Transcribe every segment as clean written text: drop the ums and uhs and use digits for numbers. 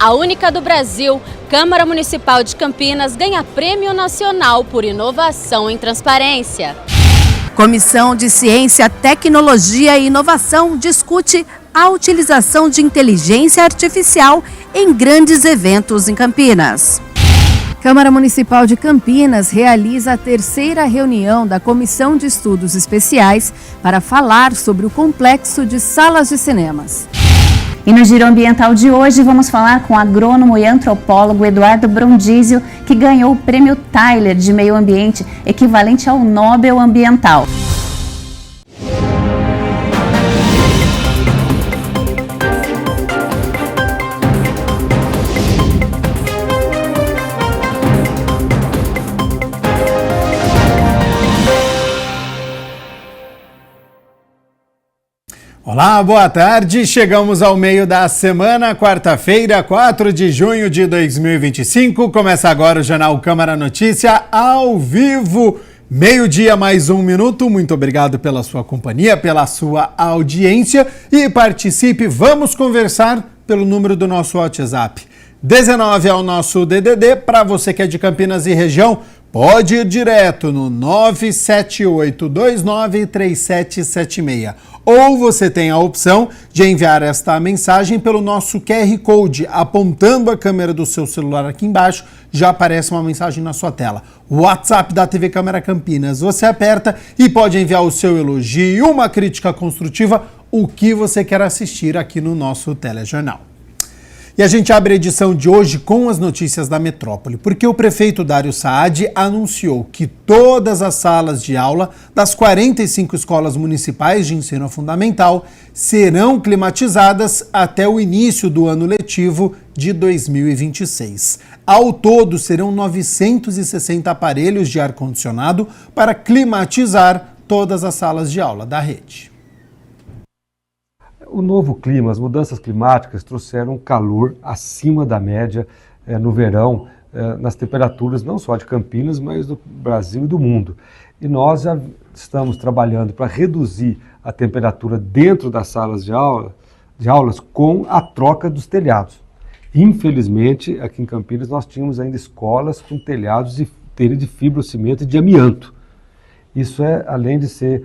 A única do Brasil, Câmara Municipal de Campinas ganha Prêmio Nacional por Inovação em Transparência. Comissão de Ciência, Tecnologia e Inovação discute a utilização de inteligência artificial em grandes eventos em Campinas. Câmara Municipal de Campinas realiza a 3ª reunião da Comissão de Estudos Especiais para falar sobre o complexo de salas de cinemas. E no Giro Ambiental de hoje vamos falar com o agrônomo e antropólogo Eduardo Brondizio, que ganhou o Prêmio Tyler de Meio Ambiente, equivalente ao Nobel Ambiental. Olá, boa tarde. Chegamos ao meio da semana, quarta-feira, 4 de junho de 2025. Começa agora o Jornal Câmara Notícia ao vivo. Meio-dia, mais 1 minuto. Muito obrigado pela sua companhia, pela sua audiência e participe. Vamos conversar pelo número do nosso WhatsApp. 19 é o nosso DDD. Para você que é de Campinas e região, pode ir direto no 978293776. Ou você tem a opção de enviar esta mensagem pelo nosso QR Code. Apontando a câmera do seu celular aqui embaixo, já aparece uma mensagem na sua tela. O WhatsApp da TV Câmara Campinas. Você aperta e pode enviar o seu elogio, uma crítica construtiva, o que você quer assistir aqui no nosso telejornal. E a gente abre a edição de hoje com as notícias da metrópole, porque o prefeito Dário Saad anunciou que todas as salas de aula das 45 escolas municipais de ensino fundamental serão climatizadas até o início do ano letivo de 2026. Ao todo, serão 960 aparelhos de ar-condicionado para climatizar todas as salas de aula da rede. O novo clima, as mudanças climáticas trouxeram um calor acima da média no verão, nas temperaturas não só de Campinas, mas do Brasil e do mundo. E nós já estamos trabalhando para reduzir a temperatura dentro das salas de aulas com a troca dos telhados. Infelizmente, aqui em Campinas, nós tínhamos ainda escolas com telhados de telha de fibrocimento e de amianto. Isso além de ser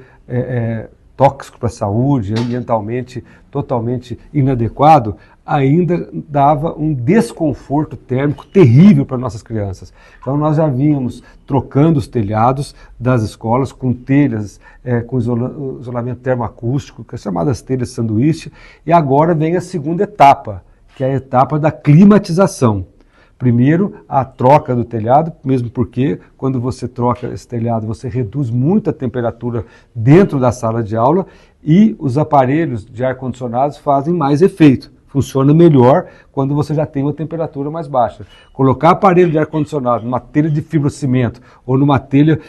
tóxico para a saúde, ambientalmente totalmente inadequado, ainda dava um desconforto térmico terrível para nossas crianças. Então nós já vínhamos trocando os telhados das escolas com telhas com isolamento termoacústico, que é chamadas telhas sanduíche, e agora vem a segunda etapa, que é a etapa da climatização. Primeiro, a troca do telhado, mesmo porque quando você troca esse telhado, você reduz muito a temperatura dentro da sala de aula e os aparelhos de ar-condicionado fazem mais efeito. Funciona melhor quando você já tem uma temperatura mais baixa. Colocar aparelho de ar-condicionado numa telha de fibrocimento ou numa telha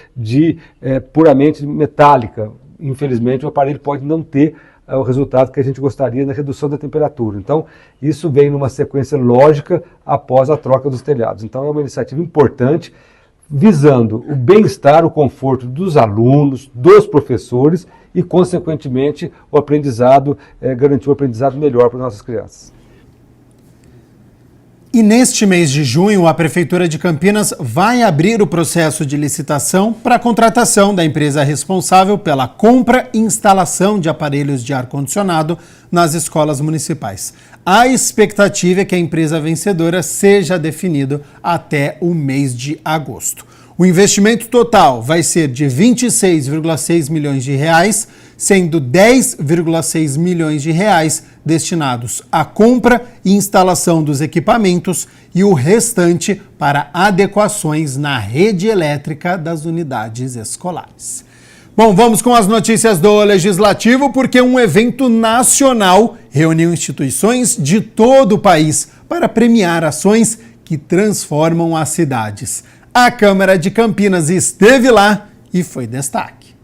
puramente metálica, infelizmente o aparelho pode não ter o resultado que a gente gostaria na redução da temperatura. Então, isso vem numa sequência lógica após a troca dos telhados. Então, é uma iniciativa importante, visando o bem-estar, o conforto dos alunos, dos professores e, consequentemente, o aprendizado, garantir um aprendizado melhor para as nossas crianças. E neste mês de junho, a Prefeitura de Campinas vai abrir o processo de licitação para a contratação da empresa responsável pela compra e instalação de aparelhos de ar-condicionado nas escolas municipais. A expectativa é que a empresa vencedora seja definida até o mês de agosto. O investimento total vai ser de 26,6 milhões de reais, sendo 10,6 milhões de reais destinados à compra e instalação dos equipamentos e o restante para adequações na rede elétrica das unidades escolares. Bom, vamos com as notícias do Legislativo, porque um evento nacional reuniu instituições de todo o país para premiar ações que transformam as cidades. A Câmara de Campinas esteve lá e foi destaque.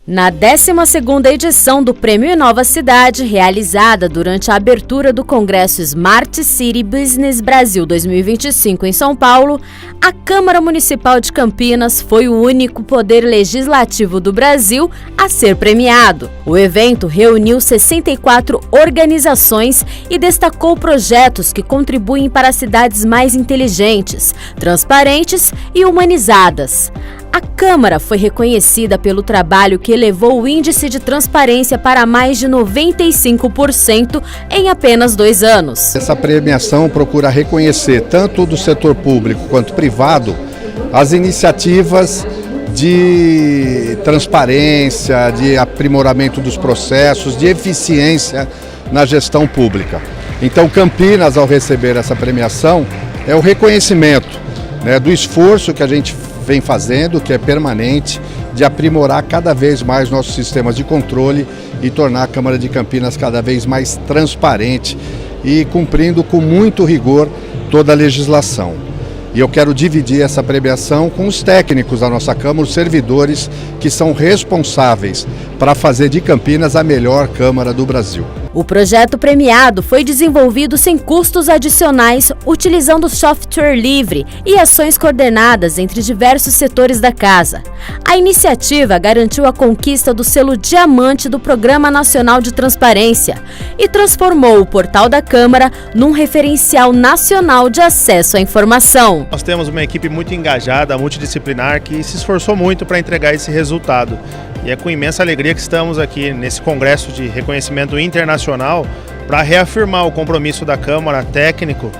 Na 12ª edição do Prêmio Inova Cidade, realizada durante a abertura do Congresso Smart City Business Brasil 2025 em São Paulo, a Câmara Municipal de Campinas foi o único poder legislativo do Brasil a ser premiado. O evento reuniu 64 organizações e destacou projetos que contribuem para cidades mais inteligentes, transparentes e humanizadas. A Câmara foi reconhecida pelo trabalho que elevou o índice de transparência para mais de 95% em apenas 2 anos. Essa premiação procura reconhecer, tanto do setor público quanto privado, as iniciativas de transparência, de aprimoramento dos processos, de eficiência na gestão pública. Então, Campinas, ao receber essa premiação, é o reconhecimento, do esforço que a gente vem fazendo, que é permanente, de aprimorar cada vez mais nossos sistemas de controle e tornar a Câmara de Campinas cada vez mais transparente e cumprindo com muito rigor toda a legislação. E eu quero dividir essa premiação com os técnicos da nossa Câmara, os servidores que são responsáveis para fazer de Campinas a melhor Câmara do Brasil. O projeto premiado foi desenvolvido sem custos adicionais, utilizando software livre e ações coordenadas entre diversos setores da casa. A iniciativa garantiu a conquista do selo Diamante do Programa Nacional de Transparência e transformou o portal da Câmara num referencial nacional de acesso à informação. Nós temos uma equipe muito engajada, multidisciplinar, que se esforçou muito para entregar esse resultado. E é com imensa alegria que estamos aqui nesse congresso de reconhecimento internacional para reafirmar o compromisso da Câmara técnico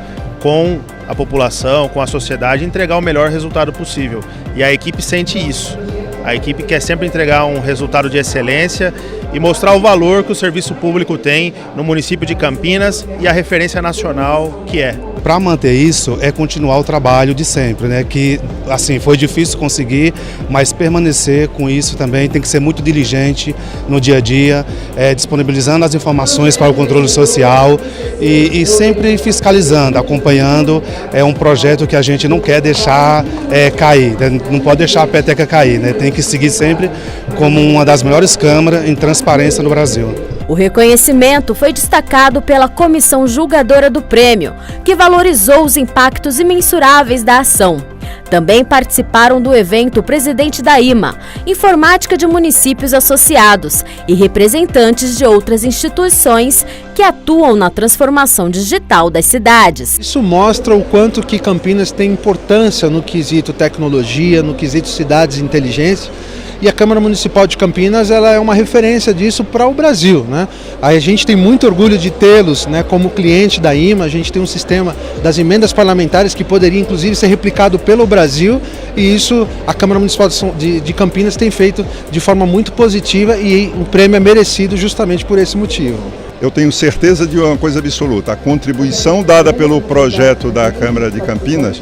com a população, com a sociedade, e entregar o melhor resultado possível. E a equipe sente isso. A equipe quer sempre entregar um resultado de excelência e mostrar o valor que o serviço público tem no município de Campinas e a referência nacional que é. Para manter isso é continuar o trabalho de sempre, que assim foi difícil conseguir, mas permanecer com isso também tem que ser muito diligente no dia a dia, disponibilizando as informações para o controle social e sempre fiscalizando, acompanhando. É um projeto que a gente não quer deixar cair, não pode deixar a peteca cair, tem que seguir sempre como uma das melhores câmaras em transparência no Brasil. O reconhecimento foi destacado pela comissão julgadora do prêmio, que valorizou os impactos imensuráveis da ação. Também participaram do evento o presidente da IMA, Informática de Municípios Associados, e representantes de outras instituições que atuam na transformação digital das cidades. Isso mostra o quanto que Campinas tem importância no quesito tecnologia, no quesito cidades inteligentes. E a Câmara Municipal de Campinas ela é uma referência disso para o Brasil. A gente tem muito orgulho de tê-los como cliente da IMA. A gente tem um sistema das emendas parlamentares que poderia inclusive ser replicado pelo Brasil, e isso a Câmara Municipal de Campinas tem feito de forma muito positiva, e o prêmio é merecido justamente por esse motivo. Eu tenho certeza de uma coisa absoluta: a contribuição dada pelo projeto da Câmara de Campinas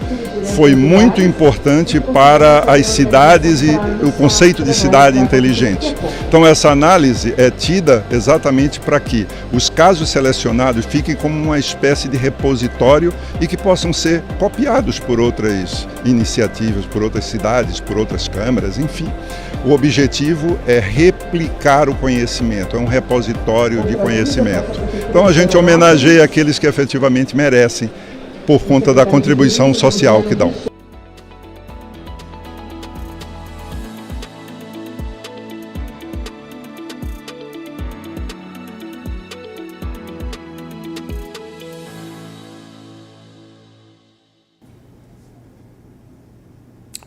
foi muito importante para as cidades e o conceito de cidade inteligente. Então essa análise é tida exatamente para que os casos selecionados fiquem como uma espécie de repositório e que possam ser copiados por outras iniciativas, por outras cidades, por outras câmaras, enfim. O objetivo é replicar o conhecimento, é um repositório de conhecimento. Então a gente homenageia aqueles que efetivamente merecem, por conta da contribuição social que dão.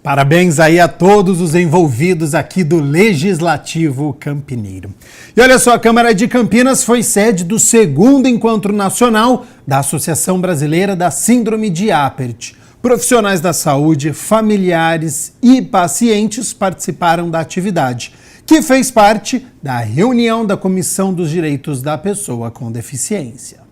Parabéns aí a todos os envolvidos aqui do Legislativo Campineiro. E olha só, a Câmara de Campinas foi sede do 2º Encontro Nacional da Associação Brasileira da Síndrome de Apert. Profissionais da saúde, familiares e pacientes participaram da atividade, que fez parte da reunião da Comissão dos Direitos da Pessoa com Deficiência.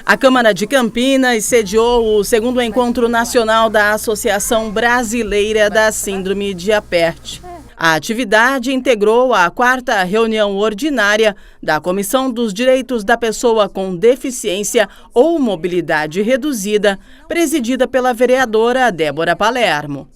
A Câmara de Campinas sediou o 2º Encontro Nacional da Associação Brasileira da Síndrome de Apert. A atividade integrou a 4ª reunião ordinária da Comissão dos Direitos da Pessoa com Deficiência ou Mobilidade Reduzida, presidida pela vereadora Débora Palermo.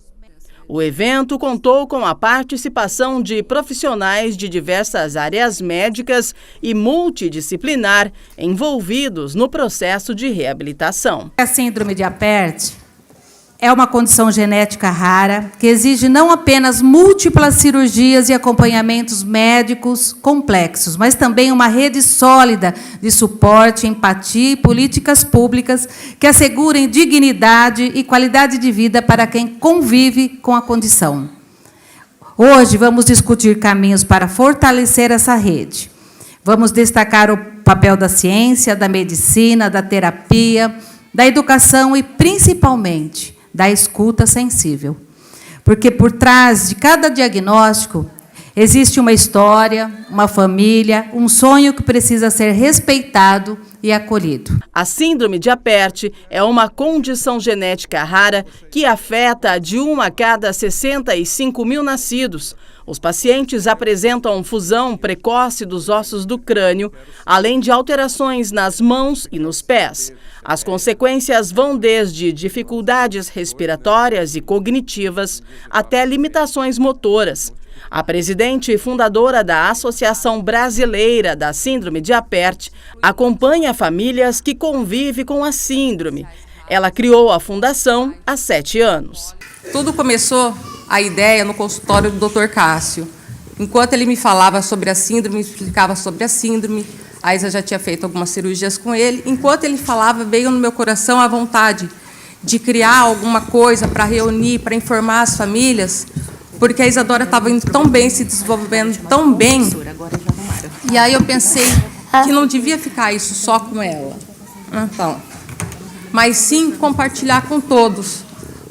O evento contou com a participação de profissionais de diversas áreas médicas e multidisciplinar envolvidos no processo de reabilitação. A síndrome de Apert é uma condição genética rara que exige não apenas múltiplas cirurgias e acompanhamentos médicos complexos, mas também uma rede sólida de suporte, empatia e políticas públicas que assegurem dignidade e qualidade de vida para quem convive com a condição. Hoje vamos discutir caminhos para fortalecer essa rede. Vamos destacar o papel da ciência, da medicina, da terapia, da educação e, principalmente, da escuta sensível. Porque por trás de cada diagnóstico existe uma história, uma família, um sonho que precisa ser respeitado e acolhido. A síndrome de Apert é uma condição genética rara que afeta de 1 a cada 65 mil nascidos. Os pacientes apresentam fusão precoce dos ossos do crânio, além de alterações nas mãos e nos pés. As consequências vão desde dificuldades respiratórias e cognitivas até limitações motoras. A presidente e fundadora da Associação Brasileira da Síndrome de Apert acompanha famílias que convivem com a síndrome. Ela criou a fundação há 7 anos. Tudo começou, a ideia, no consultório do Dr. Cássio. Enquanto ele me falava sobre a síndrome, me explicava sobre a síndrome, a Isa já tinha feito algumas cirurgias com ele. Enquanto ele falava, veio no meu coração a vontade de criar alguma coisa para reunir, para informar as famílias, porque a Isadora estava indo tão bem, se desenvolvendo tão bem. E aí eu pensei que não devia ficar isso só com ela. Então, mas sim compartilhar com todos.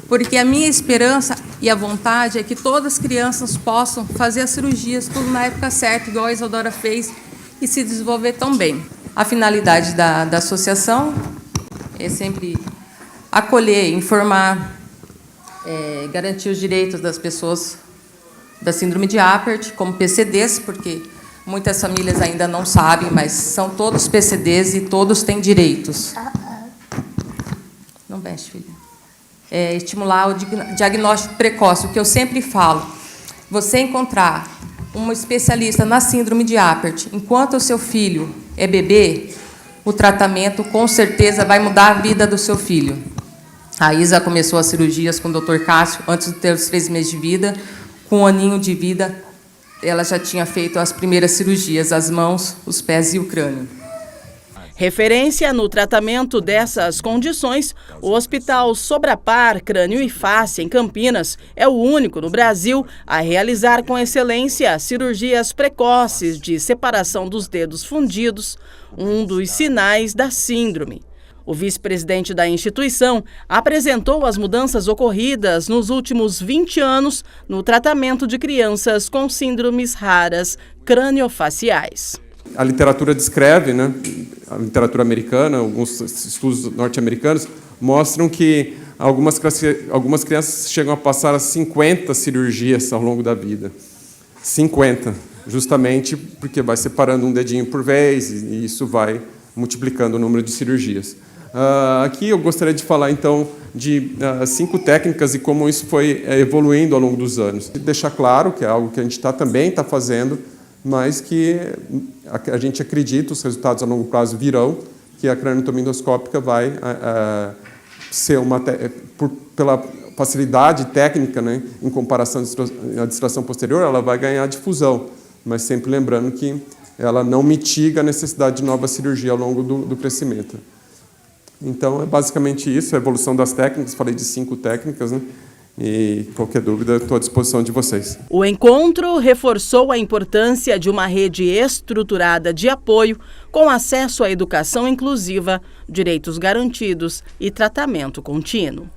Porque a minha esperança e a vontade é que todas as crianças possam fazer as cirurgias tudo na época certa, igual a Isadora fez, e se desenvolver tão bem. A finalidade da associação é sempre acolher, informar, garantir os direitos das pessoas da síndrome de Apert, como PCDs, porque muitas famílias ainda não sabem, mas são todos PCDs e todos têm direitos. Não mexe, filha. Estimular o diagnóstico precoce, o que eu sempre falo. Você encontrar um especialista na síndrome de Apert, enquanto o seu filho é bebê, o tratamento com certeza vai mudar a vida do seu filho. A Isa começou as cirurgias com o Dr. Cássio antes de ter os 3 meses de vida. Com 1 aninho de vida, ela já tinha feito as primeiras cirurgias, as mãos, os pés e o crânio. Referência no tratamento dessas condições, o Hospital Sobrapar Crânio e Face, em Campinas, é o único no Brasil a realizar com excelência cirurgias precoces de separação dos dedos fundidos, um dos sinais da síndrome. O vice-presidente da instituição apresentou as mudanças ocorridas nos últimos 20 anos no tratamento de crianças com síndromes raras craniofaciais. A literatura descreve, né, a literatura americana, alguns estudos norte-americanos, mostram que algumas crianças chegam a passar 50 cirurgias ao longo da vida. 50, justamente porque vai separando um dedinho por vez e isso vai multiplicando o número de cirurgias. Aqui eu gostaria de falar, então, de 5 técnicas e como isso foi evoluindo ao longo dos anos. Deixar claro que é algo que a gente também está fazendo, mas que a gente acredita, os resultados a longo prazo virão, que a craniotomia endoscópica vai ser pela facilidade técnica, né, em comparação à distração posterior, ela vai ganhar difusão, mas sempre lembrando que ela não mitiga a necessidade de nova cirurgia ao longo do crescimento. Então, é basicamente isso, a evolução das técnicas, falei de 5 técnicas, né? E qualquer dúvida, estou à disposição de vocês. O encontro reforçou a importância de uma rede estruturada de apoio com acesso à educação inclusiva, direitos garantidos e tratamento contínuo.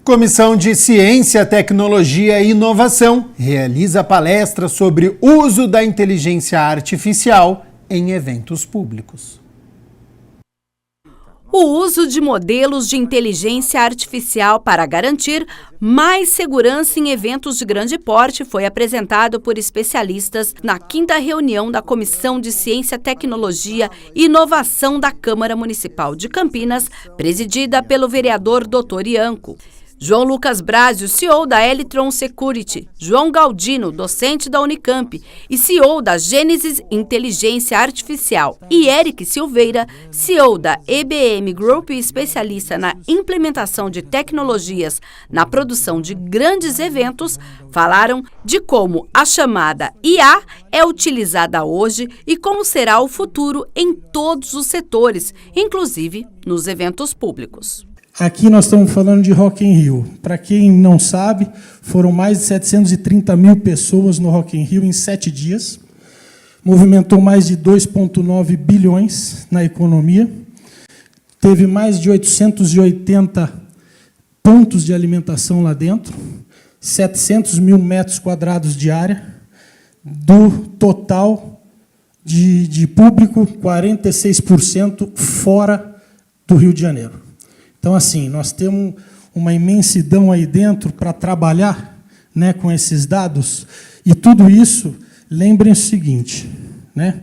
Comissão de Ciência, Tecnologia e Inovação realiza palestra sobre uso da inteligência artificial em eventos públicos. O uso de modelos de inteligência artificial para garantir mais segurança em eventos de grande porte foi apresentado por especialistas na 5ª reunião da Comissão de Ciência, Tecnologia e Inovação da Câmara Municipal de Campinas, presidida pelo vereador Dr. Ianco. João Lucas Brazio, CEO da Elitron Security, João Galdino, docente da Unicamp e CEO da Gênesis Inteligência Artificial, e Eric Silveira, CEO da EBM Group e especialista na implementação de tecnologias na produção de grandes eventos, falaram de como a chamada IA é utilizada hoje e como será o futuro em todos os setores, inclusive nos eventos públicos. Aqui nós estamos falando de Rock in Rio. Para quem não sabe, foram mais de 730 mil pessoas no Rock in Rio em 7 dias. Movimentou mais de 2,9 bilhões na economia. Teve mais de 880 pontos de alimentação lá dentro. 700 mil metros quadrados de área. Do total de público, 46% fora do Rio de Janeiro. Então, assim, nós temos uma imensidão aí dentro para trabalhar, né, com esses dados. E tudo isso, lembrem o seguinte, né,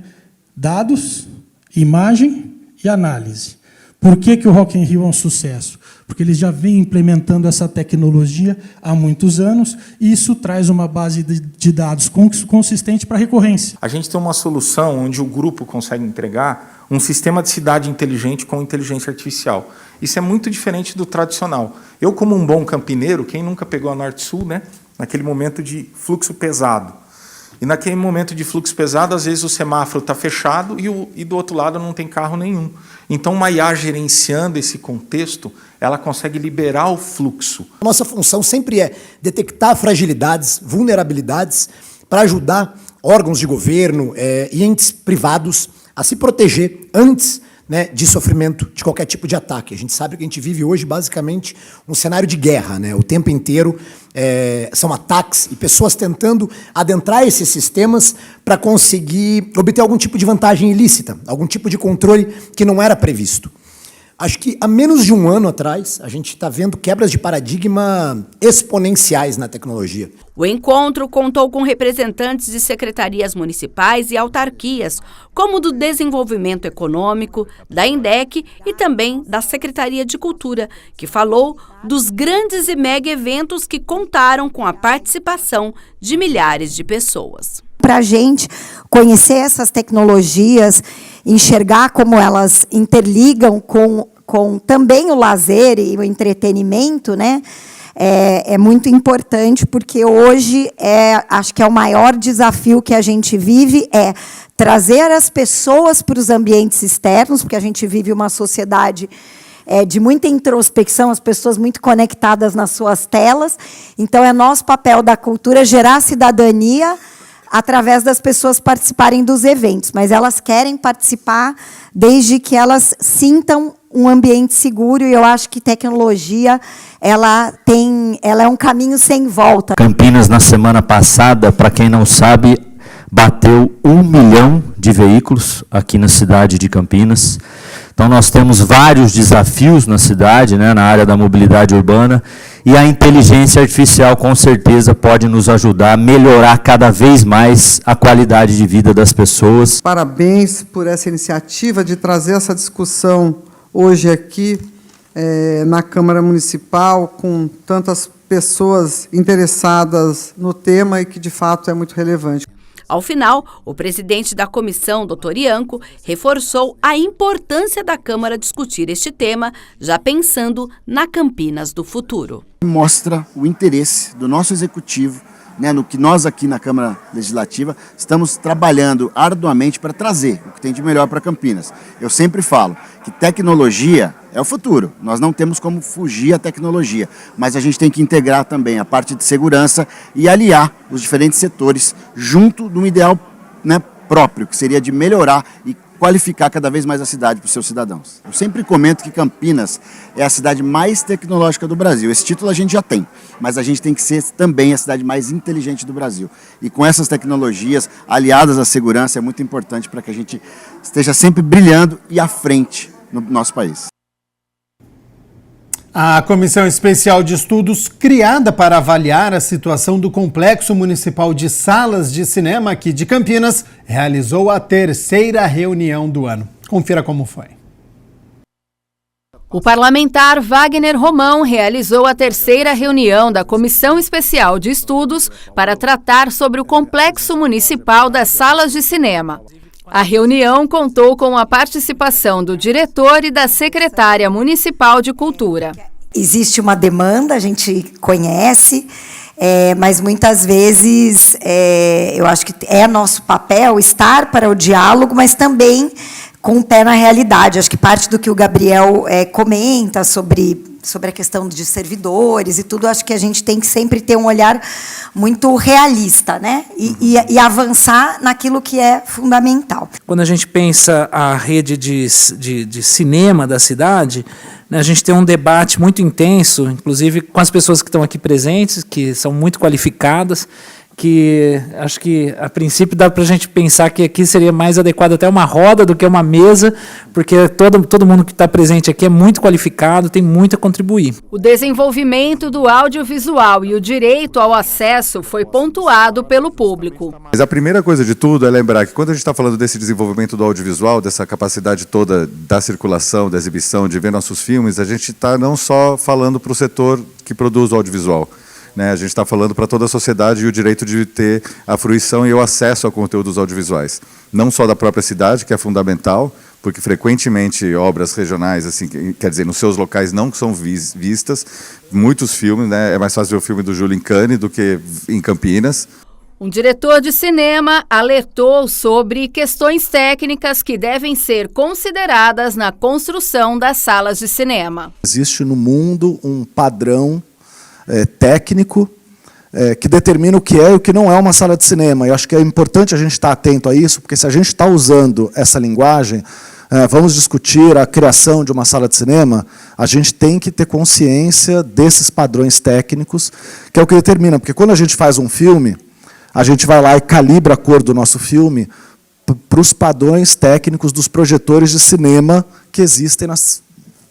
dados, imagem e análise. Por que o Rock in Rio é um sucesso? Porque eles já vêm implementando essa tecnologia há muitos anos e isso traz uma base de dados consistente para recorrência. A gente tem uma solução onde o grupo consegue entregar um sistema de cidade inteligente com inteligência artificial. Isso é muito diferente do tradicional. Eu, como um bom campineiro, quem nunca pegou a Norte-Sul, né, naquele momento de fluxo pesado. E naquele momento de fluxo pesado, às vezes o semáforo está fechado e do outro lado não tem carro nenhum. Então, uma IA gerenciando esse contexto, ela consegue liberar o fluxo. A nossa função sempre é detectar fragilidades, vulnerabilidades, para ajudar órgãos de governo e entes privados a se proteger antes, né, de sofrimento de qualquer tipo de ataque. A gente sabe que a gente vive hoje, basicamente, um cenário de guerra, né? O tempo inteiro são ataques e pessoas tentando adentrar esses sistemas para conseguir obter algum tipo de vantagem ilícita, algum tipo de controle que não era previsto. Acho que há menos de um ano atrás, a gente está vendo quebras de paradigma exponenciais na tecnologia. O encontro contou com representantes de secretarias municipais e autarquias, como do Desenvolvimento Econômico, da INDEC e também da Secretaria de Cultura, que falou dos grandes e mega eventos que contaram com a participação de milhares de pessoas. Para a gente conhecer essas tecnologias, enxergar como elas interligam com também o lazer e o entretenimento, né? É muito importante, porque hoje acho que é o maior desafio que a gente vive, é trazer as pessoas para os ambientes externos, porque a gente vive uma sociedade de muita introspecção, as pessoas muito conectadas nas suas telas. Então, é nosso papel da cultura gerar cidadania através das pessoas participarem dos eventos, mas elas querem participar desde que elas sintam um ambiente seguro, e eu acho que tecnologia ela é um caminho sem volta. Campinas, na semana passada, para quem não sabe, bateu 1 milhão de veículos aqui na cidade de Campinas. Então, nós temos vários desafios na cidade, né, na área da mobilidade urbana, e a inteligência artificial, com certeza, pode nos ajudar a melhorar cada vez mais a qualidade de vida das pessoas. Parabéns por essa iniciativa de trazer essa discussão hoje aqui na Câmara Municipal, com tantas pessoas interessadas no tema e que, de fato, é muito relevante. Ao final, o presidente da comissão, Dr. Ianco, reforçou a importância da Câmara discutir este tema, já pensando na Campinas do futuro. Mostra o interesse do nosso executivo, né, no que nós aqui na Câmara Legislativa estamos trabalhando arduamente para trazer o que tem de melhor para Campinas. Eu sempre falo que tecnologia é o futuro, nós não temos como fugir à tecnologia, mas a gente tem que integrar também a parte de segurança e aliar os diferentes setores junto de um ideal, né, próprio, que seria de melhorar e qualificar cada vez mais a cidade para os seus cidadãos. Eu sempre comento que Campinas é a cidade mais tecnológica do Brasil. Esse título a gente já tem, mas a gente tem que ser também a cidade mais inteligente do Brasil. E com essas tecnologias aliadas à segurança é muito importante para que a gente esteja sempre brilhando e à frente no nosso país. A Comissão Especial de Estudos, criada para avaliar a situação do Complexo Municipal de Salas de Cinema aqui de Campinas, realizou a 3ª reunião do ano. Confira como foi. O parlamentar Wagner Romão realizou a terceira reunião da Comissão Especial de Estudos para tratar sobre o complexo municipal das salas de cinema. A reunião contou com a participação do diretor e da secretária municipal de Cultura. Existe uma demanda, a gente conhece, mas muitas vezes eu acho que é nosso papel estar para o diálogo, mas também com o pé na realidade. Acho que parte do que o Gabriel comenta sobre a questão de servidores e tudo, acho que a gente tem que sempre ter um olhar muito realista, né? E avançar naquilo que é fundamental. Quando a gente pensa a rede de cinema da cidade, né, a gente tem um debate muito intenso, inclusive com as pessoas que estão aqui presentes, que são muito qualificadas, que acho que, a princípio, dá para a gente pensar que aqui seria mais adequado até uma roda do que uma mesa, porque todo mundo que está presente aqui é muito qualificado, tem muito a contribuir. O desenvolvimento do audiovisual e o direito ao acesso foi pontuado pelo público. Mas a primeira coisa de tudo é lembrar que quando a gente está falando desse desenvolvimento do audiovisual, dessa capacidade toda da circulação, da exibição, de ver nossos filmes, a gente está não só falando para o setor que produz o audiovisual, né? A gente está falando para toda a sociedade e o direito de ter a fruição e o acesso a conteúdos audiovisuais. Não só da própria cidade, que é fundamental, porque frequentemente obras regionais, assim, quer dizer, nos seus locais não são vistas. Muitos filmes, né? É mais fácil ver o filme do Júlio em Cannes do que em Campinas. Um diretor de cinema alertou sobre questões técnicas que devem ser consideradas na construção das salas de cinema. Existe no mundo um padrão técnico que determina o que é e o que não é uma sala de cinema. Eu acho que é importante a gente estar atento a isso, porque se a gente está usando essa linguagem, vamos discutir a criação de uma sala de cinema, a gente tem que ter consciência desses padrões técnicos, que é o que determina. Porque quando a gente faz um filme, a gente vai lá e calibra a cor do nosso filme para os padrões técnicos dos projetores de cinema que existem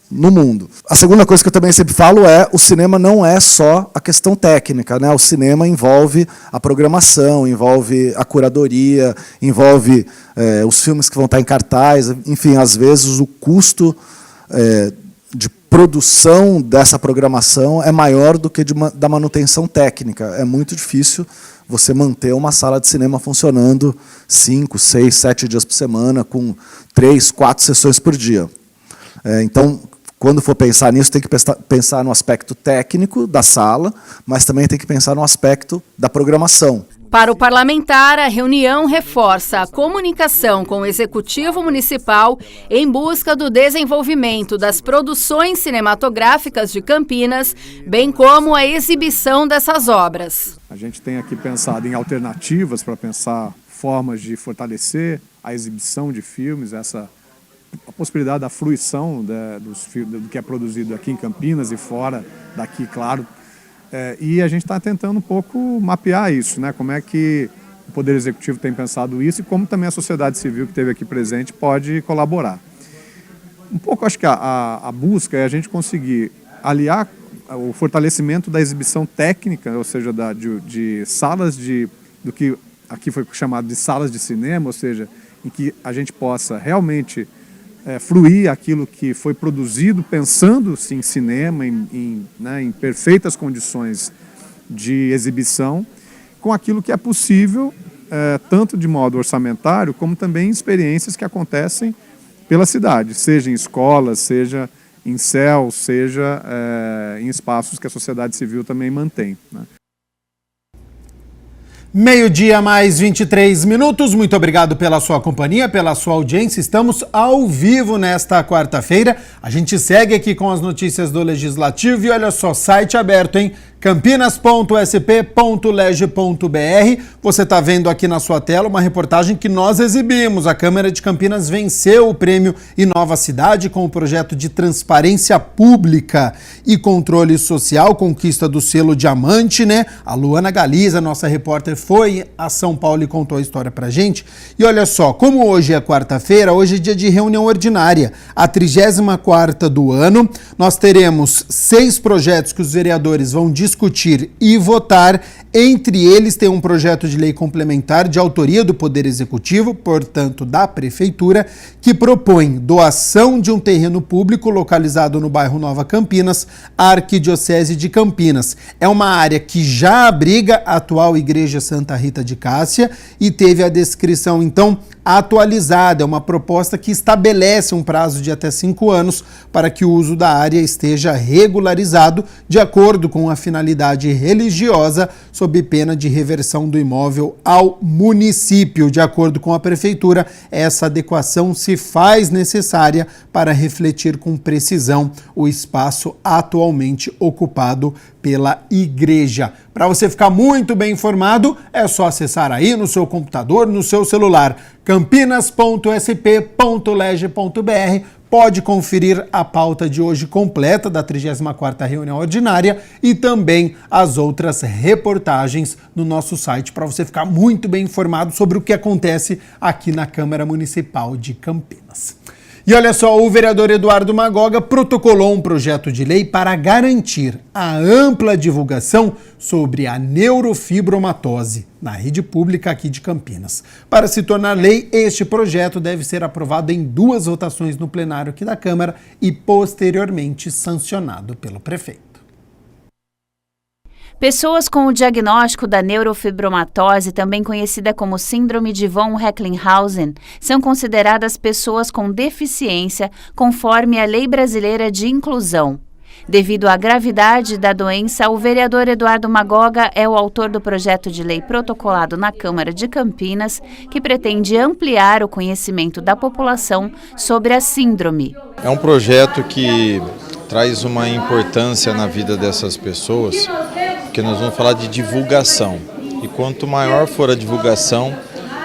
no mundo. A segunda coisa que eu também sempre falo é: o cinema não é só a questão técnica, né? O cinema envolve a programação, envolve a curadoria, envolve os filmes que vão estar em cartaz, enfim, às vezes o custo de produção dessa programação é maior do que da manutenção técnica. É muito difícil você manter uma sala de cinema funcionando 5, 6, 7 dias por semana, com 3, 4 sessões por dia. Então, quando for pensar nisso, tem que pensar no aspecto técnico da sala, mas também tem que pensar no aspecto da programação. Para o parlamentar, a reunião reforça a comunicação com o Executivo Municipal em busca do desenvolvimento das produções cinematográficas de Campinas, bem como a exibição dessas obras. A gente tem aqui pensado em alternativas para pensar formas de fortalecer a exibição de filmes, a possibilidade da fruição do que é produzido aqui em Campinas e fora daqui, claro. E a gente está tentando um pouco mapear isso, né? Como é que o Poder Executivo tem pensado isso e como também a sociedade civil que esteve aqui presente pode colaborar. Um pouco, acho que a busca é a gente conseguir aliar o fortalecimento da exibição técnica, ou seja, de salas do que aqui foi chamado de salas de cinema, ou seja, em que a gente possa realmente fruir aquilo que foi produzido pensando-se em cinema, em perfeitas condições de exibição, com aquilo que é possível, tanto de modo orçamentário, como também em experiências que acontecem pela cidade, seja em escolas, seja em CEL, seja em espaços que a sociedade civil também mantém, né? 12:00 mais 23 minutos. Muito obrigado pela sua companhia, pela sua audiência. Estamos ao vivo nesta quarta-feira. A gente segue aqui com as notícias do Legislativo e olha só, site aberto, hein? campinas.sp.leg.br. Você está vendo aqui na sua tela uma reportagem que nós exibimos. A Câmara de Campinas venceu o prêmio Inova Cidade com o projeto de transparência pública e controle social, conquista do selo Diamante, né? A Luana Galiza, nossa repórter, foi a São Paulo e contou a história pra gente. E olha só, como hoje é quarta-feira, hoje é dia de reunião ordinária, a 34ª do ano. Nós teremos 6 projetos que os vereadores vão discutir discutir e votar. Entre eles tem um projeto de lei complementar de autoria do Poder Executivo, portanto da Prefeitura, que propõe doação de um terreno público localizado no bairro Nova Campinas à Arquidiocese de Campinas. É uma área que já abriga a atual Igreja Santa Rita de Cássia e teve a descrição, então, atualizada. É uma proposta que estabelece um prazo de até 5 anos para que o uso da área esteja regularizado de acordo com a finalidade religiosa, sob pena de reversão do imóvel ao município. De acordo com a Prefeitura, essa adequação se faz necessária para refletir com precisão o espaço atualmente ocupado pela igreja. Para você ficar muito bem informado, é só acessar aí no seu computador, no seu celular, campinas.sp.leg.br. Pode conferir a pauta de hoje completa da 34ª reunião ordinária e também as outras reportagens no nosso site para você ficar muito bem informado sobre o que acontece aqui na Câmara Municipal de Campinas. E olha só, o vereador Eduardo Magoga protocolou um projeto de lei para garantir a ampla divulgação sobre a neurofibromatose na rede pública aqui de Campinas. Para se tornar lei, este projeto deve ser aprovado em 2 votações no plenário aqui da Câmara e posteriormente sancionado pelo prefeito. Pessoas com o diagnóstico da neurofibromatose, também conhecida como síndrome de von Recklinghausen, são consideradas pessoas com deficiência conforme a Lei Brasileira de Inclusão. Devido à gravidade da doença, o vereador Eduardo Magoga é o autor do projeto de lei protocolado na Câmara de Campinas, que pretende ampliar o conhecimento da população sobre a síndrome. É um projeto que traz uma importância na vida dessas pessoas, porque nós vamos falar de divulgação. E quanto maior for a divulgação,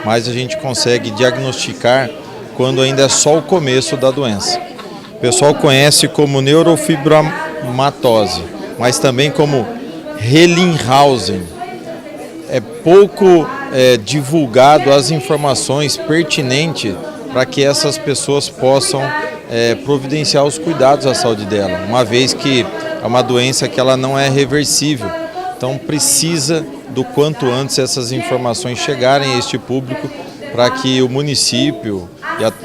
mais a gente consegue diagnosticar quando ainda é só o começo da doença. O pessoal conhece como neurofibromatose, mas também como Recklinghausen. É pouco divulgado as informações pertinentes para que essas pessoas possam providenciar os cuidados à saúde dela, uma vez que é uma doença que ela não é reversível. Então precisa do quanto antes essas informações chegarem a este público para que o município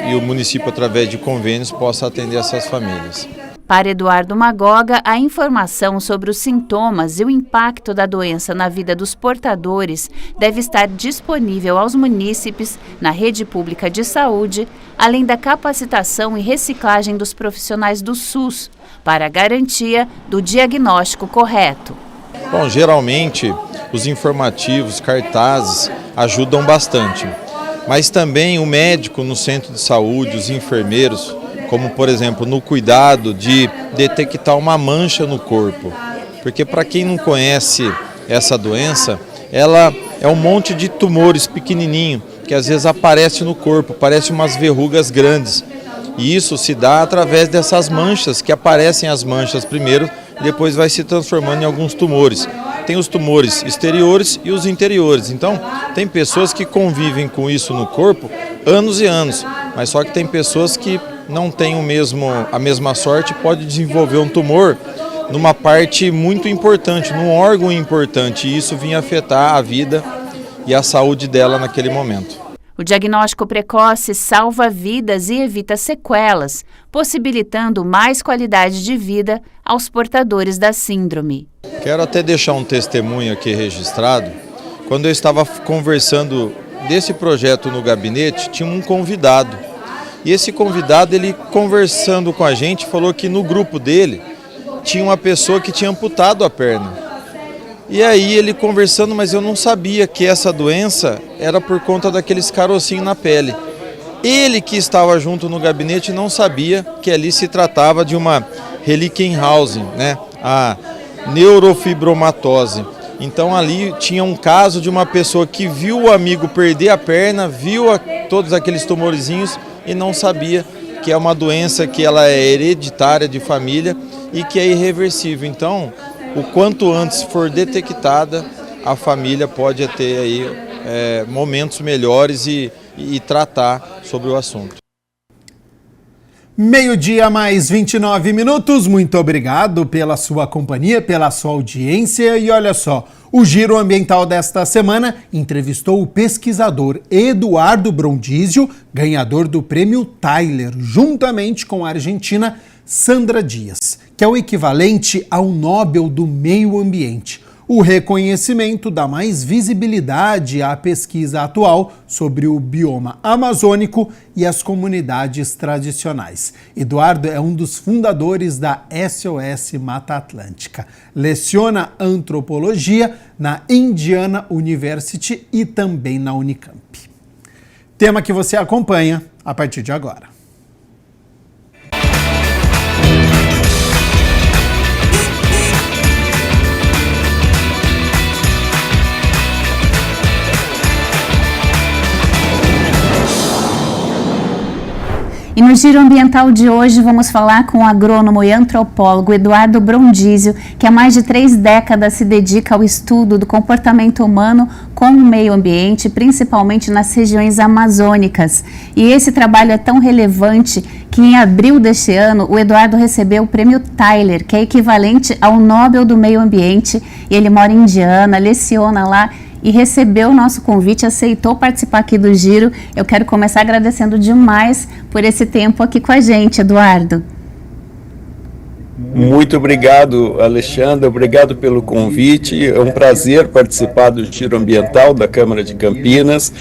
e o município através de convênios possa atender essas famílias. Para Eduardo Magoga, a informação sobre os sintomas e o impacto da doença na vida dos portadores deve estar disponível aos munícipes na rede pública de saúde, além da capacitação e reciclagem dos profissionais do SUS, para a garantia do diagnóstico correto. Bom, geralmente os informativos, cartazes ajudam bastante, mas também o médico no centro de saúde, os enfermeiros, como por exemplo no cuidado de detectar uma mancha no corpo, porque para quem não conhece essa doença, ela é um monte de tumores pequenininho que às vezes aparece no corpo, parece umas verrugas grandes, e isso se dá através dessas manchas, que aparecem as manchas primeiro e depois vai se transformando em alguns tumores. Tem os tumores exteriores e os interiores, então tem pessoas que convivem com isso no corpo anos e anos, mas só que tem pessoas que não têm a mesma sorte, pode desenvolver um tumor numa parte muito importante, num órgão importante, e isso vinha afetar a vida e a saúde dela naquele momento. O diagnóstico precoce salva vidas e evita sequelas, possibilitando mais qualidade de vida aos portadores da síndrome. Quero até deixar um testemunho aqui registrado. Quando eu estava conversando desse projeto no gabinete, tinha um convidado. E esse convidado, ele conversando com a gente, falou que no grupo dele tinha uma pessoa que tinha amputado a perna. E aí ele conversando, mas eu não sabia que essa doença era por conta daqueles carocinhos na pele. Ele que estava junto no gabinete não sabia que ali se tratava de uma Recklinghausen, né? A neurofibromatose. Então ali tinha um caso de uma pessoa que viu o amigo perder a perna, viu todos aqueles tumorzinhos e não sabia que é uma doença que ela é hereditária de família e que é irreversível. Então, o quanto antes for detectada, a família pode ter aí momentos melhores e tratar sobre o assunto. Meio-dia mais 29 minutos, muito obrigado pela sua companhia, pela sua audiência e olha só, o Giro Ambiental desta semana entrevistou o pesquisador Eduardo Brondizio, ganhador do Prêmio Tyler, juntamente com a argentina Sandra Dias, que é o equivalente ao Nobel do Meio Ambiente. O reconhecimento dá mais visibilidade à pesquisa atual sobre o bioma amazônico e as comunidades tradicionais. Eduardo é um dos fundadores da SOS Mata Atlântica. Leciona antropologia na Indiana University e também na Unicamp. Tema que você acompanha a partir de agora. E no Giro Ambiental de hoje vamos falar com o agrônomo e antropólogo Eduardo Brondizio, que há mais de 3 décadas se dedica ao estudo do comportamento humano com o meio ambiente, principalmente nas regiões amazônicas. E esse trabalho é tão relevante que em abril deste ano o Eduardo recebeu o Prêmio Tyler, que é equivalente ao Nobel do Meio Ambiente, e ele mora em Indiana, leciona lá, e recebeu o nosso convite, aceitou participar aqui do Giro. Eu quero começar agradecendo demais por esse tempo aqui com a gente, Eduardo. Muito obrigado, Alexandra, obrigado pelo convite. É um prazer participar do Giro Ambiental da Câmara de Campinas.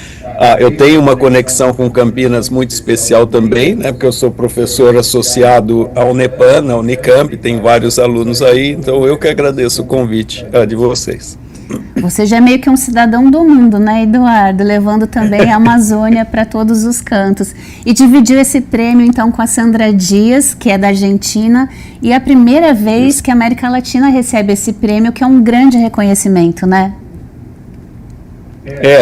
Eu tenho uma conexão com Campinas muito especial também, né, porque eu sou professor associado à Unepan, na Unicamp, tem vários alunos aí, então eu que agradeço o convite de vocês. Você já é meio que um cidadão do mundo, né, Eduardo? Levando também a Amazônia para todos os cantos. E dividiu esse prêmio, então, com a Sandra Dias, que é da Argentina. E é a primeira vez que a América Latina recebe esse prêmio, que é um grande reconhecimento, né?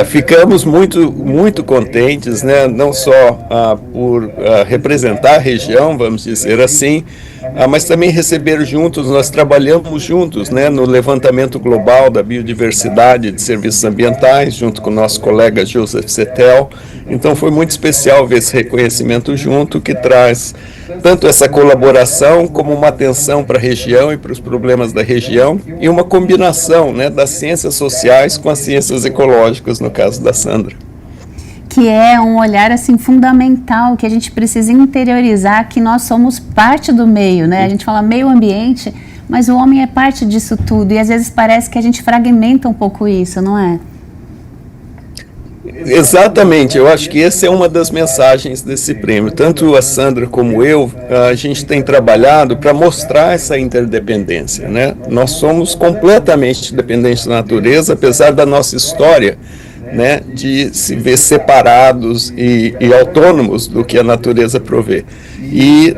Ficamos muito contentes, né? Não só por representar a região, vamos dizer assim, mas também receber juntos, nós trabalhamos juntos, né, no levantamento global da biodiversidade de serviços ambientais, junto com o nosso colega Joseph Settel. Então foi muito especial ver esse reconhecimento junto, que traz tanto essa colaboração como uma atenção para a região e para os problemas da região, e uma combinação, né, das ciências sociais com as ciências ecológicas, no caso da Sandra. Que é um olhar assim fundamental, que a gente precisa interiorizar que nós somos parte do meio, né? A gente fala meio ambiente, mas o homem é parte disso tudo, e às vezes parece que a gente fragmenta um pouco isso, não é? Exatamente, eu acho que essa é uma das mensagens desse prêmio. Tanto a Sandra como eu, a gente tem trabalhado para mostrar essa interdependência, né? Nós somos completamente dependentes da natureza, apesar da nossa história, né, de se ver separados e autônomos do que a natureza provê. E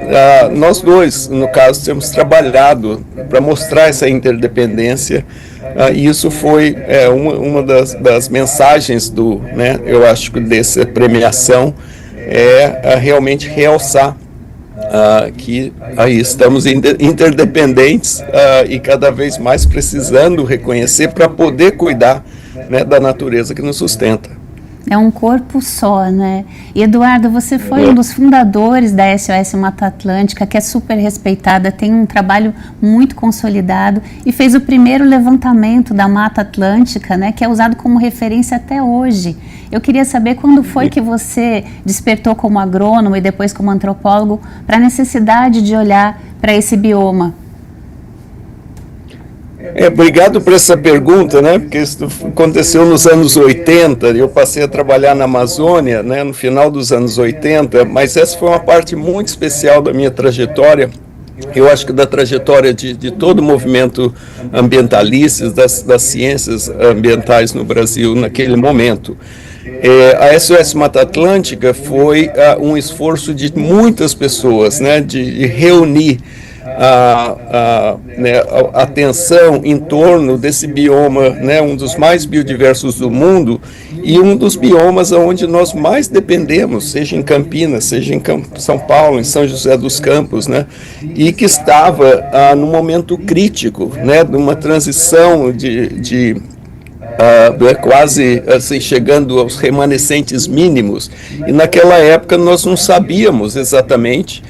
nós dois, no caso, temos trabalhado para mostrar essa interdependência, e isso foi uma das mensagens né, eu acho que dessa premiação, realmente realçar que aí estamos interdependentes e cada vez mais precisando reconhecer para poder cuidar, né, da natureza que nos sustenta. É um corpo só, né? E Eduardo, você foi um dos fundadores da SOS Mata Atlântica, que é super respeitada, tem um trabalho muito consolidado e fez o primeiro levantamento da Mata Atlântica, né, que é usado como referência até hoje. Eu queria saber quando foi que você despertou como agrônomo e depois como antropólogo para a necessidade de olhar para esse bioma. Obrigado por essa pergunta, né? Porque isso aconteceu nos anos 80, eu passei a trabalhar na Amazônia, né, no final dos anos 80, mas essa foi uma parte muito especial da minha trajetória. Eu acho que da trajetória de todo o movimento ambientalista, das ciências ambientais no Brasil naquele momento. A SOS Mata Atlântica foi um esforço de muitas pessoas, né, de reunir a atenção em torno desse bioma, né, um dos mais biodiversos do mundo e um dos biomas onde nós mais dependemos, seja em Campinas, seja em São Paulo, em São José dos Campos, né, e que estava num momento crítico, né, de uma transição quase assim, chegando aos remanescentes mínimos, e naquela época nós não sabíamos exatamente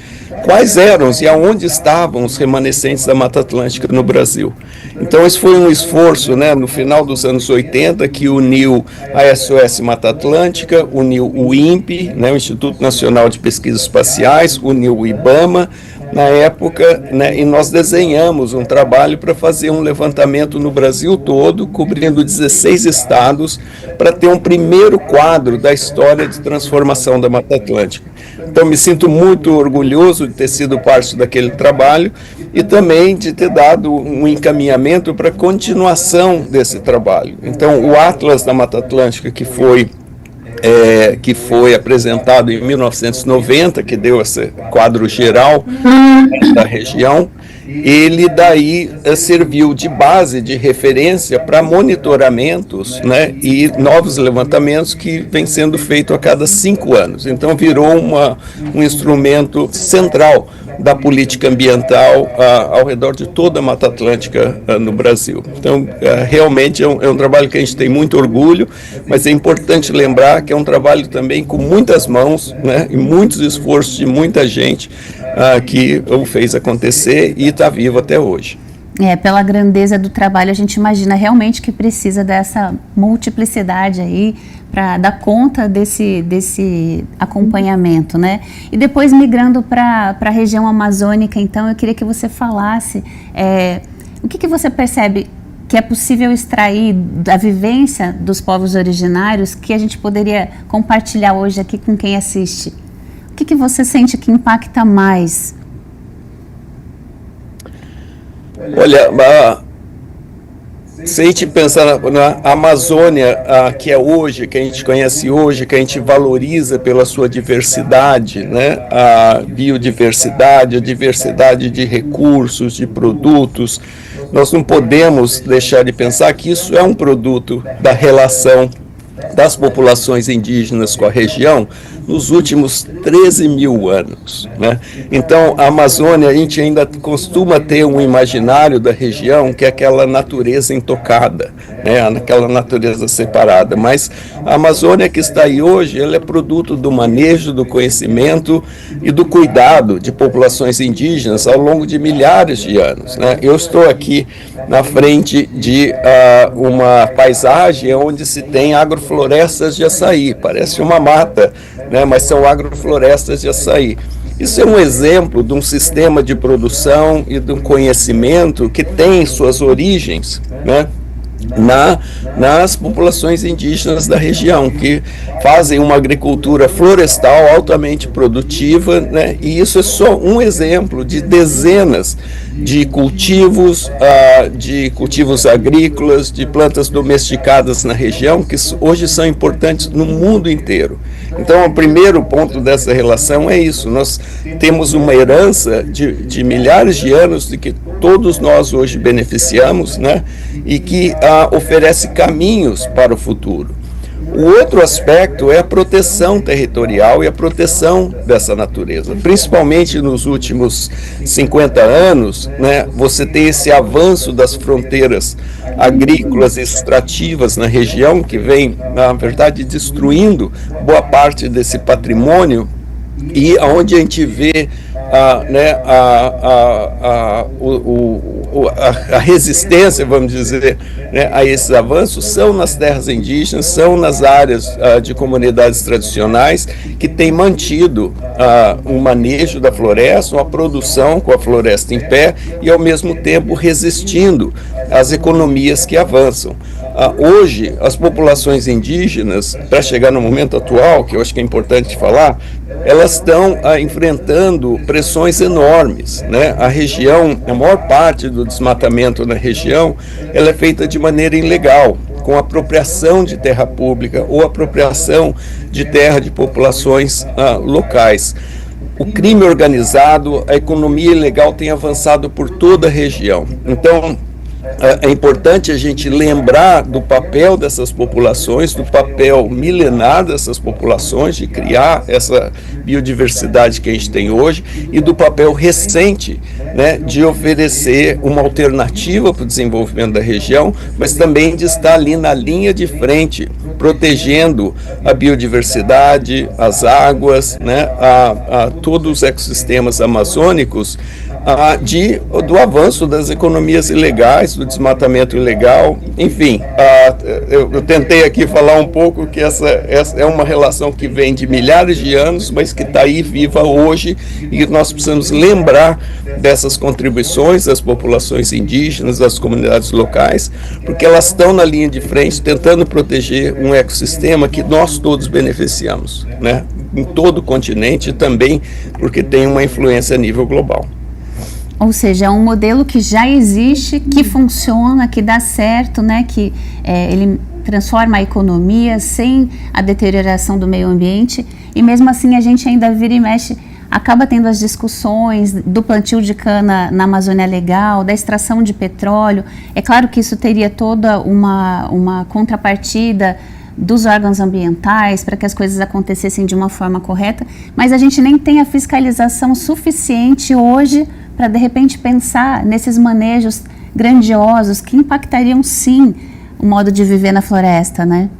quais eram e aonde estavam os remanescentes da Mata Atlântica no Brasil. Então esse foi um esforço, né, no final dos anos 80, que uniu a SOS Mata Atlântica, uniu o INPE, né, o Instituto Nacional de Pesquisas Espaciais, uniu o IBAMA, na época, né, e nós desenhamos um trabalho para fazer um levantamento no Brasil todo, cobrindo 16 estados, para ter um primeiro quadro da história de transformação da Mata Atlântica. Então, me sinto muito orgulhoso de ter sido parte daquele trabalho e também de ter dado um encaminhamento para a continuação desse trabalho. Então, o Atlas da Mata Atlântica, que foi apresentado em 1990, que deu esse quadro geral da região, ele daí serviu de base, de referência para monitoramentos, né, e novos levantamentos que vem sendo feito a cada 5 anos. Então virou um instrumento central da política ambiental ao redor de toda a Mata Atlântica no Brasil. Então, realmente é um trabalho que a gente tem muito orgulho, mas é importante lembrar que é um trabalho também com muitas mãos, né, e muitos esforços de muita gente que o fez acontecer e está vivo até hoje. Pela grandeza do trabalho, a gente imagina realmente que precisa dessa multiplicidade aí para dar conta desse acompanhamento, né? E depois, migrando para a região amazônica, então, eu queria que você falasse o que você percebe que é possível extrair da vivência dos povos originários que a gente poderia compartilhar hoje aqui com quem assiste. O que você sente que impacta mais? Olha, se a gente pensar na Amazônia, que é hoje, que a gente conhece hoje, que a gente valoriza pela sua diversidade, né? A biodiversidade, a diversidade de recursos, de produtos, nós não podemos deixar de pensar que isso é um produto da relação das populações indígenas com a região nos últimos 13 mil anos, né? Então, a Amazônia, a gente ainda costuma ter um imaginário da região que é aquela natureza intocada, né? Aquela natureza separada, mas a Amazônia que está aí hoje, ela é produto do manejo, do conhecimento e do cuidado de populações indígenas ao longo de milhares de anos, né? Eu estou aqui na frente de uma paisagem onde se tem agroflorestas de açaí, parece uma mata, né, mas são agroflorestas de açaí. Isso é um exemplo de um sistema de produção e de um conhecimento que tem suas origens, né, nas populações indígenas da região, que fazem uma agricultura florestal altamente produtiva, né, e isso é só um exemplo de dezenas de cultivos agrícolas, de plantas domesticadas na região, que hoje são importantes no mundo inteiro. Então, o primeiro ponto dessa relação é isso: nós temos uma herança de milhares de anos de que todos nós hoje beneficiamos, né, e que oferece caminhos para o futuro. O outro aspecto é a proteção territorial e a proteção dessa natureza. Principalmente nos últimos 50 anos, né, você tem esse avanço das fronteiras agrícolas e extrativas na região, que vem, na verdade, destruindo boa parte desse patrimônio, e onde a gente vê a resistência, vamos dizer, né, a esses avanços, são nas terras indígenas, são nas áreas de comunidades tradicionais que têm mantido um manejo da floresta, uma produção com a floresta em pé e, ao mesmo tempo, resistindo às economias que avançam. Hoje, as populações indígenas, para chegar no momento atual, que eu acho que é importante falar, elas estão enfrentando pressões enormes, né? A região, a maior parte do desmatamento na região, ela é feita de maneira ilegal, com apropriação de terra pública ou apropriação de terra de populações locais. O crime organizado, a economia ilegal tem avançado por toda a região. Então, é importante a gente lembrar do papel dessas populações, do papel milenar dessas populações de criar essa biodiversidade que a gente tem hoje e do papel recente, né, de oferecer uma alternativa para o desenvolvimento da região, mas também de estar ali na linha de frente, protegendo a biodiversidade, as águas, né, a todos os ecossistemas amazônicos, do avanço das economias ilegais, do desmatamento ilegal, enfim. Eu tentei aqui falar um pouco que essa é uma relação que vem de milhares de anos, mas que está aí viva hoje, e nós precisamos lembrar dessas contribuições das populações indígenas, das comunidades locais, porque elas estão na linha de frente tentando proteger um ecossistema que nós todos beneficiamos, né, em todo o continente, e também porque tem uma influência a nível global. Ou seja, é um modelo que já existe, que funciona, que dá certo, né? Que ele transforma a economia sem a deterioração do meio ambiente, e mesmo assim a gente ainda vira e mexe, acaba tendo as discussões do plantio de cana na Amazônia Legal, da extração de petróleo. É claro que isso teria toda uma contrapartida dos órgãos ambientais para que as coisas acontecessem de uma forma correta, mas a gente nem tem a fiscalização suficiente hoje para, de repente, pensar nesses manejos grandiosos que impactariam, sim, o modo de viver na floresta, né?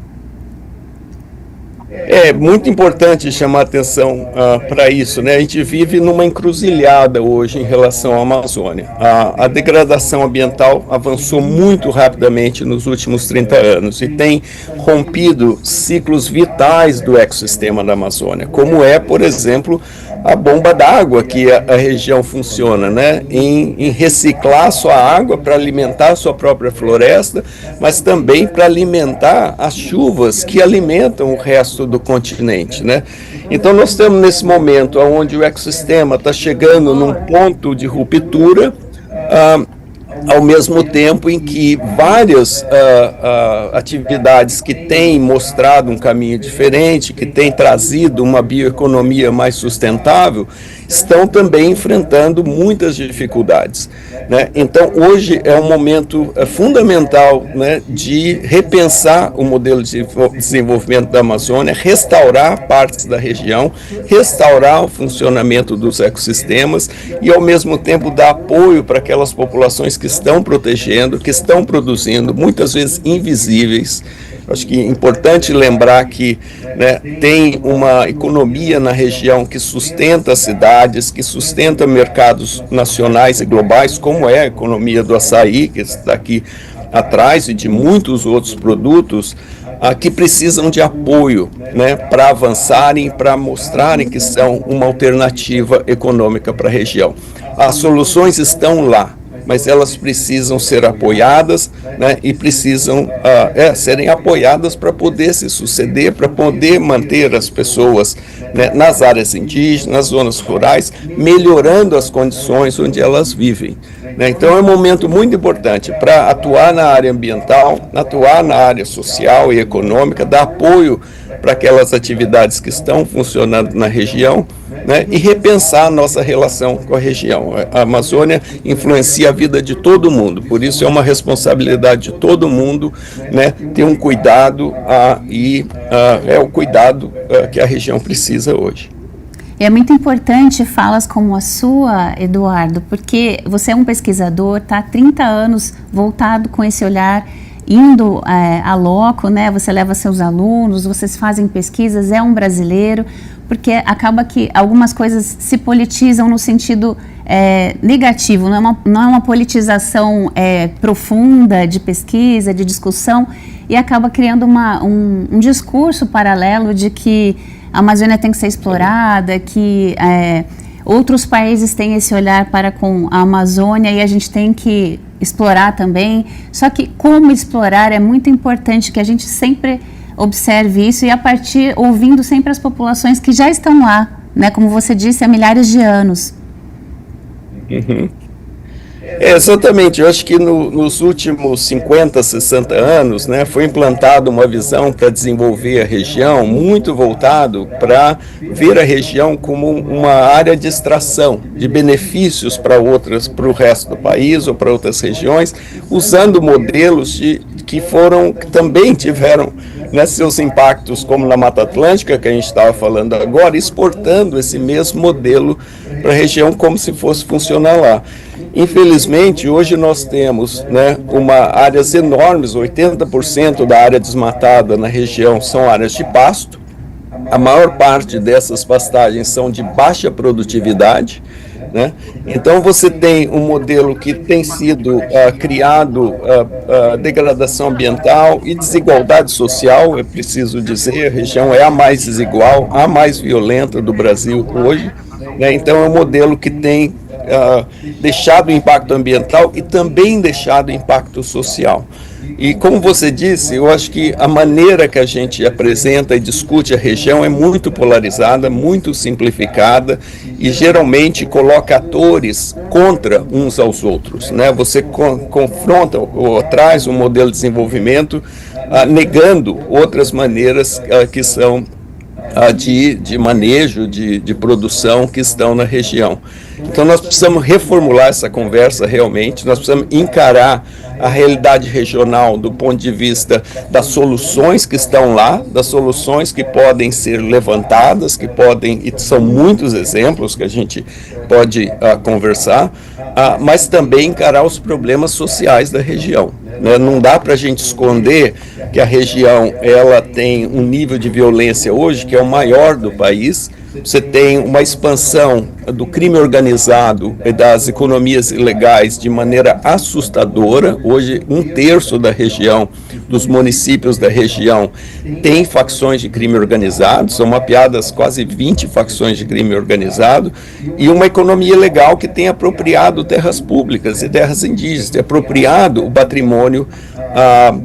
É muito importante chamar atenção para isso, né? A gente vive numa encruzilhada hoje em relação à Amazônia. A degradação ambiental avançou muito rapidamente nos últimos 30 anos e tem rompido ciclos vitais do ecossistema da Amazônia, como é, por exemplo, a bomba d'água que a região funciona, né? Em reciclar sua água para alimentar a sua própria floresta, mas também para alimentar as chuvas que alimentam o resto do continente, né? Então nós estamos nesse momento onde o ecossistema está chegando num ponto de ruptura, ao mesmo tempo em que várias atividades que têm mostrado um caminho diferente, que têm trazido uma bioeconomia mais sustentável, estão também enfrentando muitas dificuldades, né? Então, hoje é um momento fundamental, né, de repensar o modelo de desenvolvimento da Amazônia, restaurar partes da região, restaurar o funcionamento dos ecossistemas e, ao mesmo tempo, dar apoio para aquelas populações que estão protegendo, que estão produzindo, muitas vezes invisíveis. Acho que é importante lembrar que, né, tem uma economia na região que sustenta as cidades, que sustenta mercados nacionais e globais, como é a economia do açaí, que está aqui atrás, e de muitos outros produtos, que precisam de apoio, né, para avançarem, para mostrarem que são uma alternativa econômica para a região. As soluções estão lá, mas elas precisam ser apoiadas, né, e precisam serem apoiadas para poder se suceder, para poder manter as pessoas, né, nas áreas indígenas, nas zonas rurais, melhorando as condições onde elas vivem, né? Então é um momento muito importante para atuar na área ambiental, atuar na área social e econômica, dar apoio para aquelas atividades que estão funcionando na região, né, e repensar a nossa relação com a região. A Amazônia influencia a vida de todo mundo, por isso é uma responsabilidade de todo mundo, né, ter um cuidado é o cuidado que a região precisa hoje. É muito importante falas como a sua, Eduardo, porque você é um pesquisador, está há 30 anos voltado com esse olhar, indo a loco, né? Você leva seus alunos, vocês fazem pesquisas, é um brasileiro, porque acaba que algumas coisas se politizam no sentido negativo, não é uma politização profunda de pesquisa, de discussão, e acaba criando um discurso paralelo de que a Amazônia tem que ser explorada, que outros países têm esse olhar para com a Amazônia e a gente tem que explorar também. Só que como explorar é muito importante que a gente sempre observe isso e ouvindo sempre as populações que já estão lá, né? Como você disse, há milhares de anos. Uhum. Exatamente, eu acho que nos últimos 50, 60 anos, né, foi implantada uma visão para desenvolver a região muito voltado para ver a região como uma área de extração de benefícios para o resto do país ou para outras regiões, usando modelos que também tiveram, né, seus impactos, como na Mata Atlântica, que a gente estava falando agora, exportando esse mesmo modelo para a região como se fosse funcionar lá. Infelizmente, hoje nós temos, né, áreas enormes, 80% da área desmatada na região são áreas de pasto. A maior parte dessas pastagens são de baixa produtividade, né? Então você tem um modelo que tem sido criado degradação ambiental e desigualdade social, é preciso dizer, a região é a mais desigual, a mais violenta do Brasil hoje, né? Então é um modelo que tem deixado impacto ambiental e também deixado impacto social. E como você disse, eu acho que a maneira que a gente apresenta e discute a região é muito polarizada, muito simplificada e geralmente coloca atores contra uns aos outros, né? Você confronta ou traz um modelo de desenvolvimento negando outras maneiras que são de manejo, de produção que estão na região. Então nós precisamos reformular essa conversa realmente, nós precisamos encarar a realidade regional do ponto de vista das soluções que estão lá, das soluções que podem ser levantadas, que podem, e são muitos exemplos que a gente pode conversar, mas também encarar os problemas sociais da região. Né? Não dá para a gente esconder que a região ela tem um nível de violência hoje que é o maior do país. Você tem uma expansão do crime organizado e das economias ilegais de maneira assustadora. Hoje, 1/3 da região, dos municípios da região, tem facções de crime organizado. São mapeadas quase 20 facções de crime organizado. E uma economia ilegal que tem apropriado terras públicas e terras indígenas, tem apropriado o patrimônio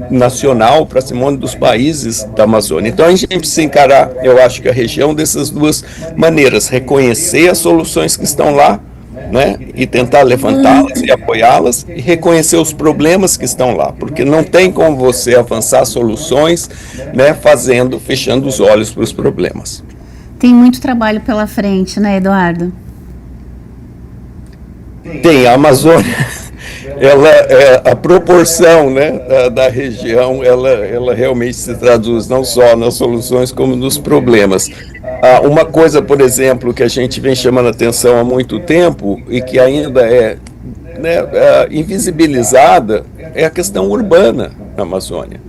nacional, o patrimônio dos países da Amazônia. Então, a gente precisa encarar, eu acho que a região dessas duas maneiras, reconhecer as soluções que estão lá, né, e tentar levantá-las e apoiá-las, e reconhecer os problemas que estão lá, porque não tem como você avançar soluções, né, fechando os olhos para os problemas. Tem muito trabalho pela frente, né, Eduardo? Tem, a Amazônia, a proporção, né, da região, ela realmente se traduz não só nas soluções como nos problemas. Uma coisa, por exemplo, que a gente vem chamando a atenção há muito tempo e que ainda é invisibilizada é a questão urbana na Amazônia.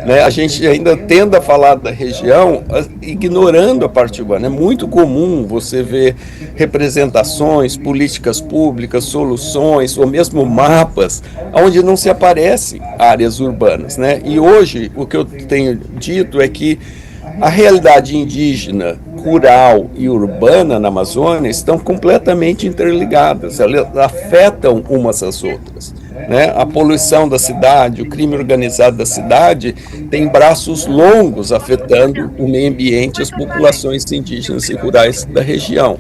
Né? A gente ainda tende a falar da região ignorando a parte urbana. É muito comum você ver representações, políticas públicas, soluções ou mesmo mapas onde não se aparecem áreas urbanas. Né? E hoje o que eu tenho dito é que a realidade indígena, rural e urbana na Amazônia estão completamente interligadas, elas afetam umas às outras. Né? A poluição da cidade, o crime organizado da cidade tem braços longos afetando o meio ambiente e as populações indígenas e rurais da região.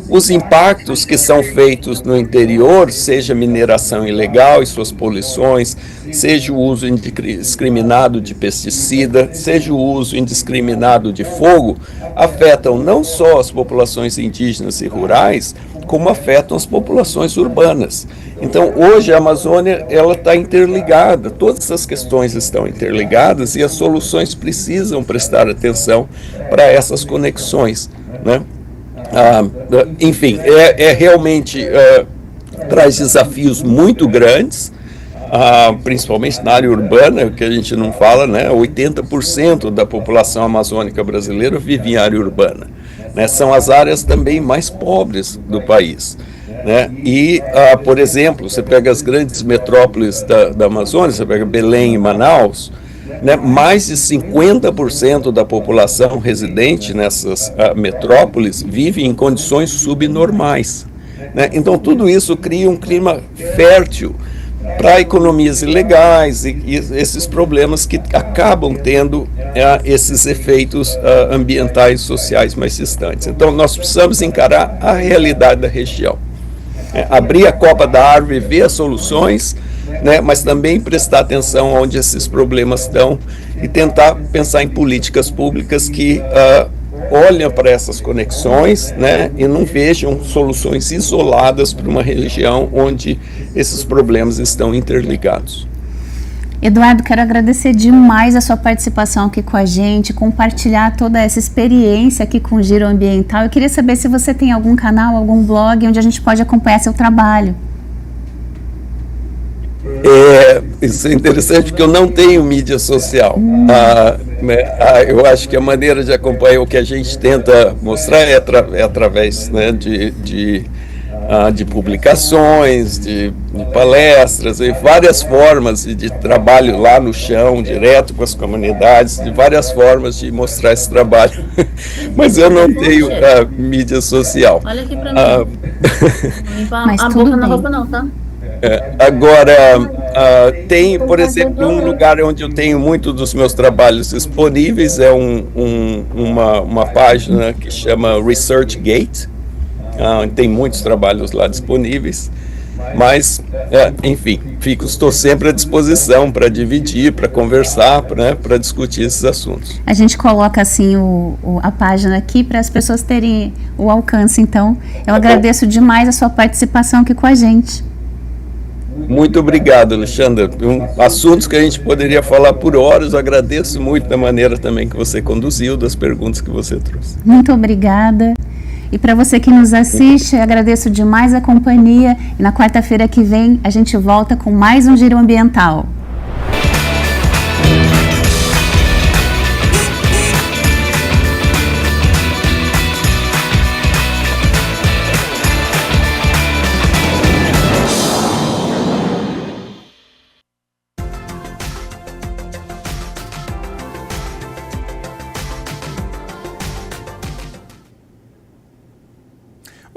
Os impactos que são feitos no interior, seja mineração ilegal e suas poluições, seja o uso indiscriminado de pesticida, seja o uso indiscriminado de fogo, afetam não só as populações indígenas e rurais, como afetam as populações urbanas. Então, hoje a Amazônia ela está interligada, todas essas questões estão interligadas e as soluções precisam prestar atenção para essas conexões, né? Enfim, realmente traz desafios muito grandes, principalmente na área urbana, que a gente não fala, né? 80% da população amazônica brasileira vive em área urbana, né? São as áreas também mais pobres do país. Né? E, por exemplo, você pega as grandes metrópoles da Amazônia, você pega Belém e Manaus, né? Mais de 50% da população residente nessas metrópoles vive em condições subnormais. Né? Então, tudo isso cria um clima fértil para economias ilegais e esses problemas que acabam tendo esses efeitos ambientais e sociais mais distantes. Então, nós precisamos encarar a realidade da região. Abrir a copa da árvore, ver as soluções, né, mas também prestar atenção onde esses problemas estão e tentar pensar em políticas públicas que olhem para essas conexões, né, e não vejam soluções isoladas para uma região onde esses problemas estão interligados. Eduardo, quero agradecer demais a sua participação aqui com a gente, compartilhar toda essa experiência aqui com o Giro Ambiental. Eu queria saber se você tem algum canal, algum blog onde a gente pode acompanhar seu trabalho. Isso é interessante porque eu não tenho mídia social. Eu acho que a maneira de acompanhar o que a gente tenta mostrar é através, né, de publicações, de palestras, e várias formas de trabalho lá no chão, direto com as comunidades, de várias formas de mostrar esse trabalho. Mas eu não tenho mídia social. Olha aqui pra mim. Não limpa a boca na roupa não, tá? Agora, tem, por exemplo, um lugar onde eu tenho muitos dos meus trabalhos disponíveis, é uma página que chama ResearchGate. Tem muitos trabalhos lá disponíveis, mas, enfim, estou sempre à disposição para dividir, para conversar, né, para discutir esses assuntos. A gente coloca assim a página aqui para as pessoas terem o alcance, então eu agradeço demais a sua participação aqui com a gente. Muito obrigado, Alexandra. Assuntos que a gente poderia falar por horas, eu agradeço muito da maneira também que você conduziu, das perguntas que você trouxe. Muito obrigada. E para você que nos assiste, eu agradeço demais a companhia. E na quarta-feira que vem, a gente volta com mais um Giro Ambiental.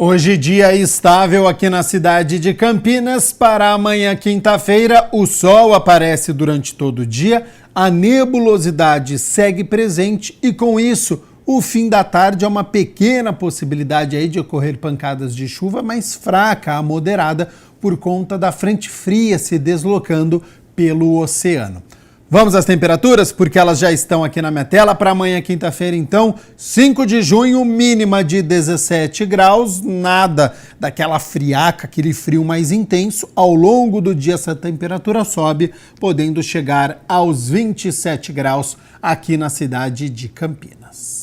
Hoje, dia estável aqui na cidade de Campinas. Para amanhã, quinta-feira, o sol aparece durante todo o dia, a nebulosidade segue presente e, com isso, o fim da tarde é uma pequena possibilidade aí de ocorrer pancadas de chuva, mais fraca a moderada, por conta da frente fria se deslocando pelo oceano. Vamos às temperaturas, porque elas já estão aqui na minha tela. Para amanhã, quinta-feira, então, 5 de junho, mínima de 17 graus, nada daquela friaca, aquele frio mais intenso. Ao longo do dia, essa temperatura sobe, podendo chegar aos 27 graus aqui na cidade de Campinas.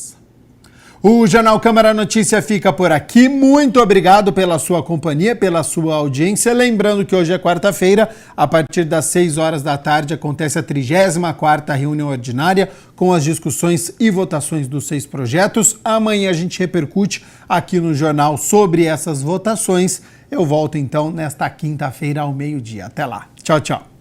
O Jornal Câmara Notícia fica por aqui. Muito obrigado pela sua companhia, pela sua audiência. Lembrando que hoje é quarta-feira, a partir das 6 horas da tarde, acontece a 34ª reunião ordinária com as discussões e votações dos 6 projetos. Amanhã a gente repercute aqui no jornal sobre essas votações. Eu volto então nesta quinta-feira ao meio-dia. Até lá. Tchau, tchau.